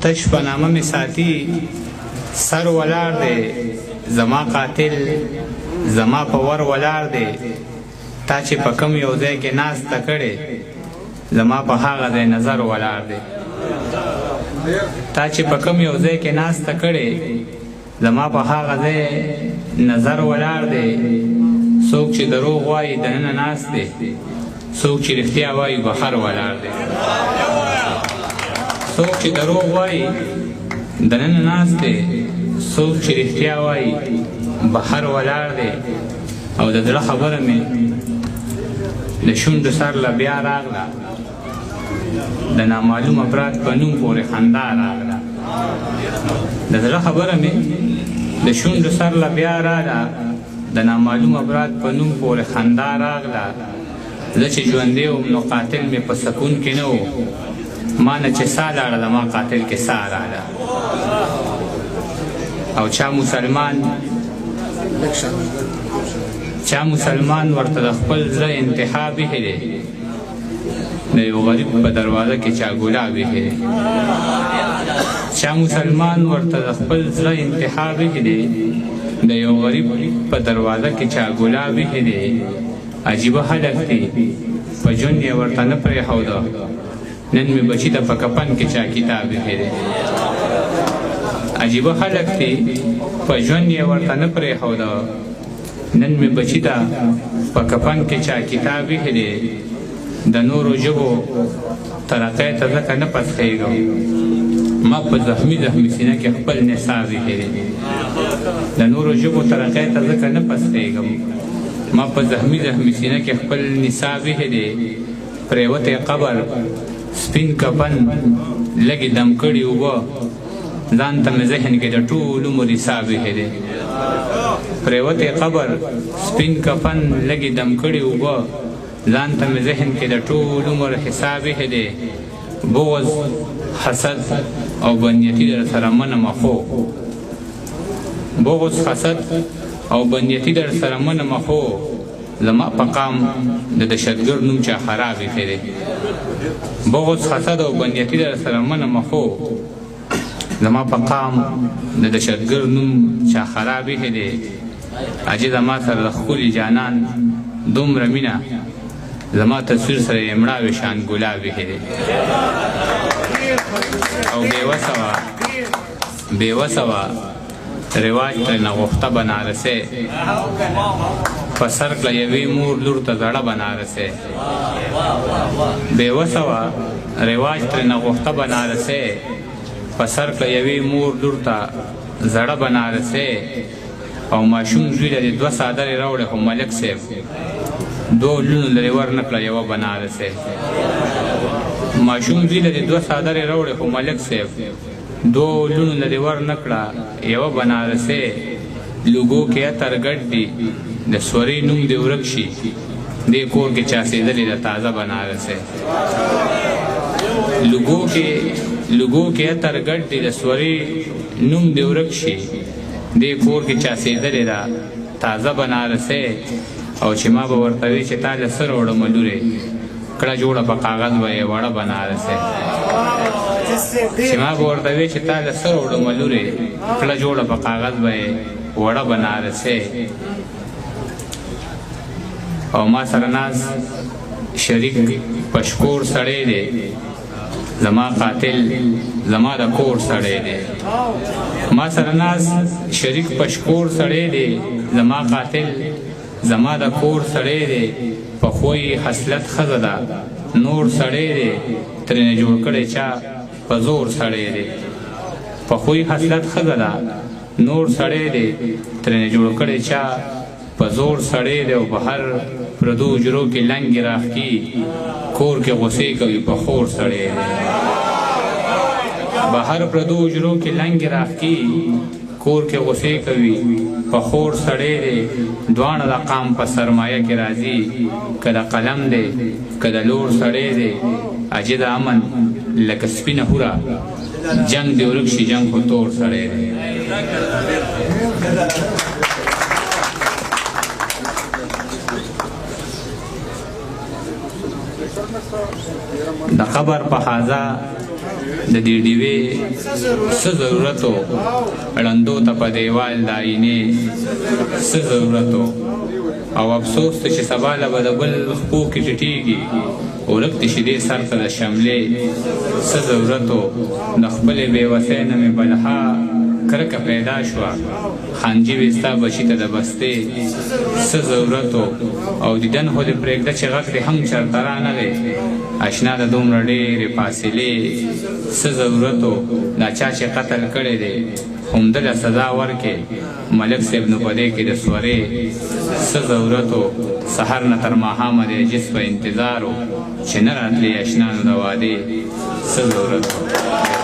تش په نامه مې ساتي سر ولاړ دی زما قاتل زما په ور ولاړ دی تا چې په کم یو ځای کې ناسته کړې زما په هغه ځای نظر ولاړ دی تا چې په کم یو ځای کې ناسته کړې زما په هغه ځای نظر ولاړ دی څوک چې دروغ وایي دننه ناست دی څوک چې رښتیا وایي بهر ولاړ دی څوک چې دروغ وایي دننه ناست دی څوک چې رښتیا وایي بهر ولاړ دی او د زړه خبره مې د شونډو سر له بیا راغله د نامعلوم افراد په نوم پورې خندا راغله د زړه خبره مې د شونډو سر له بیا راغله د نامعلوم افراد په نوم پورې خندا راغله زه چې ژوندی وم نو قاتل مې په سکون کې نه و ما نه چې سا لاړه زما قاتل کې سا راغله او چا مسلمان ورته د خپل زړه انتها بیخي دی د یو غریب په دروازه کې چا ګلاب ایښی دی چا مسلمان ورته د خپل زړه انتها بیخي دی د یو غریب په دروازه کې چا ګلاب ایښی دی عجیبه خلک دي په ژوند یې ورته نه پرېښوده نن مې بچي ته په کفن کې چا کتاب ایښی دی عجیبه خلک دي په ژوند یې ورته نه پرېښوده نن مې بچي ته په کفن کې چا کتاب ایښی دی د نورو ژبو ترقۍ ته ځکه نه پسخېږم ما په زخمي سینه کې خپل نصاب ایښی دی د نورو ژبو ترقۍ ته ځکه نه پسخېږم ما په زخمي سینه کې خپل نصاب ایښی دی پرېوتی قبر سپین کفن لږې دم کړي اوبه ځان ته مې ذهن کې د ټول عمر حساب ایښی دی پرېوتی قبر سپین کفن لږې دم کړي اوبه ځان ته مې ذهن کې د ټول عمر حساب ایښی دی بغض حسد او بدنیتي در سره منمه خو بغض حسد او بدنیتي در سره منمه خو زما په قام د دهشتګرد نوم چا خراب ایښی دی بغض حسد او بدنیتي در سره منمه خو زما په قام د دهشتګرد نوم چا خراب ایښی دی اجې زما سره د ښکلي جانان دومره مینه زما تصویر سره یې مړاوې شان ګلاب ایښی دی او بېوسه وه رواج ترېنه غوښته بنارسۍ په سر کړه یوې مور لور ته زړه بنارسۍ بېوسه وه رواج ترېنه غوښته بنارسۍ په سر کړه یوې مور لور ته زړه بنارسۍ او ماشوم زوی لري دوه څادرې راوړې خو ملک صاحب دوه لونو لرې ورنکړه یوه بنارسۍ ماشوم زوی لري دوه څادرې راوړې خو ملک صاحب دوه لونو لرې ورنکړه یوه بنارسۍ لوګو کې عطر ګډ دي د سورې نوم دې ورک شي دې کور کې چاسېدلې د تازه بنارسۍ لوګو کې عطر ګډ دي د سورې نوم دې ورک شي دې کور کې چاسېدلې ده تازه بنارسۍ او چې ما به ورته وي چې تا له څه راوړمه لورې کړه جوړه په کاغذ به یې وړه بنارسۍ چې ما به ورته وي چې تا له څه راوړمه لورې کړه جوړه په کاغذ به یې وړه بنارسۍ او ما سره ناز شریک پشکور سړی دی زما قاتل زما د کور سړی دی ما سره ناز شریک پشکور سړی دی زما قاتل زما د کور سړی دی په خوی خصلت ښځه ده نور سړی دی ترېنه جوړ کړی چا په زور سړی دی په خوی خصلت ښځه ده نور سړی دی ترېنه جوړ کړی چا په زور سړی دی او بهر پردو اجرو کې لنګې راښکي کور کې غوسې کوي په خور سړی دی بهر پردو اجرو کې لنګې راښکي کور کې غوسې کوي په خور سړی دی دواړه د قام په سرمایه کې راځي که د قلم دی که د لور سړی دی اجې د امن لکه سپینه هوره جنگ دی ورک شي جنگ خو تور سړی دی د قبر په حاضه د دې ډیوې څه ضرورت و ړندو ته په دیوال د آینې څه ضرورت و او افسوس ته چې سبا له به د بل خپو کې ټیټېږي ورک دې شي دې سر ته د شملې څه ضرورت و د خپلې بېوسۍ نه مې بلها کرکه پیدا شوه خانجي وې ستا بچي ته د بستې څه ضرورت و او دیدن خو دې پرېږده چې غږ دې هم چرته رانغی اشنا د دومره ډېرې فاصلې څه ضرورت و دا چا چې قتل کړی دی همدله سزا ورکې ملک صاحب نو په دې کې د سورې څه ضرورت و سحر نه تر ماښامه د جس په انتظار و چې نه راتلې اشنا نو د وادې څه ضرورت و